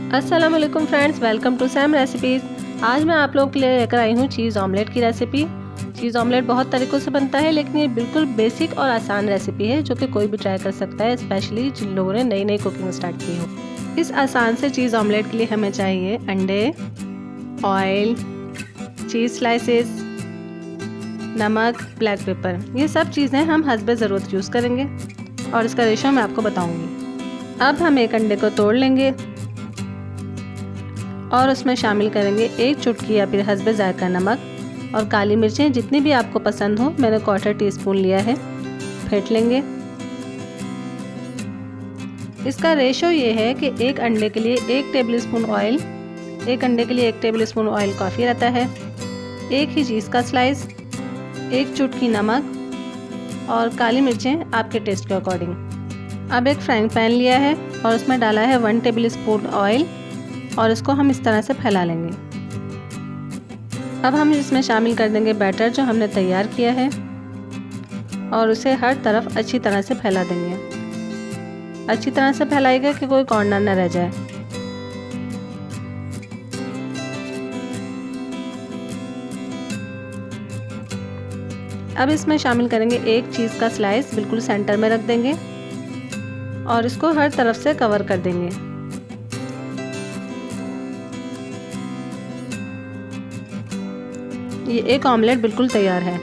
अस्सलाम वालेकुम friends, welcome to Sam recipes. आज मैं आप लोगों के लिए लेकर आई हूँ चीज़ ऑमलेट की रेसिपी। चीज़ ऑमलेट बहुत तरीक़ों से बनता है, लेकिन ये बिल्कुल बेसिक और आसान रेसिपी है जो कि कोई भी ट्राई कर सकता है, स्पेशली जिन लोगों ने नई नई कुकिंग स्टार्ट की हो। इस आसान से चीज़ ऑमलेट के लिए हमें चाहिए अंडे, ऑयल, चीज़ स्लाइसेस, नमक, ब्लैक पेपर। ये सब चीज़ें हम हस्बे ज़रूरत यूज़ करेंगे और इसका रेशो मैं आपको बताऊँगी। अब हम एक अंडे को तोड़ लेंगे और उसमें शामिल करेंगे एक चुटकी या फिर हस्बे जायका नमक और काली मिर्चें जितनी भी आपको पसंद हो। मैंने 1/4 टीस्पून लिया है। फेंट लेंगे। इसका रेशो ये है कि एक अंडे के लिए 1 टेबलस्पून ऑयल, एक अंडे के लिए 1 टेबलस्पून ऑयल काफ़ी रहता है। एक ही चीज़ का स्लाइस, एक चुटकी नमक और काली मिर्चें आपके टेस्ट के अकॉर्डिंग। अब एक फ्राइंग पैन लिया है और उसमें डाला है 1 टेबलस्पून ऑयल और इसको हम इस तरह से फैला लेंगे। अब हम इसमें शामिल कर देंगे बैटर जो हमने तैयार किया है और उसे हर तरफ अच्छी तरह से फैला देंगे। अच्छी तरह से फैलाइएगा कि कोई कॉर्नर न रह जाए। अब इसमें शामिल करेंगे एक चीज़ का स्लाइस, बिल्कुल सेंटर में रख देंगे और इसको हर तरफ से कवर कर देंगे। ये एक ऑमलेट बिल्कुल तैयार है।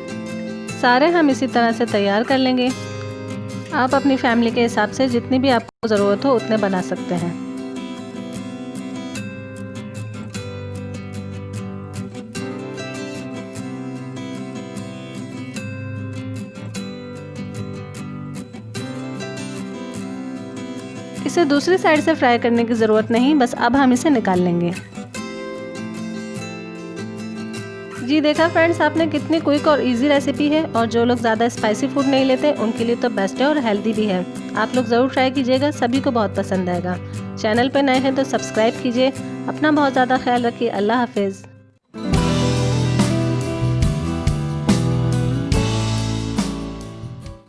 सारे हम इसी तरह से तैयार कर लेंगे। आप अपनी फैमिली के हिसाब से जितनी भी आपको ज़रूरत हो उतने बना सकते हैं। इसे दूसरी साइड से फ्राई करने की ज़रूरत नहीं, बस अब हम इसे निकाल लेंगे। जी देखा फ्रेंड्स, आपने कितनी क्विक और इजी रेसिपी है और जो लोग ज़्यादा स्पाइसी फूड नहीं लेते उनके लिए तो बेस्ट है और हेल्दी भी है। आप लोग ज़रूर ट्राई कीजिएगा, सभी को बहुत पसंद आएगा। चैनल पर नए हैं तो सब्सक्राइब कीजिए। अपना बहुत ज़्यादा ख्याल रखिए। अल्लाह हाफिज़।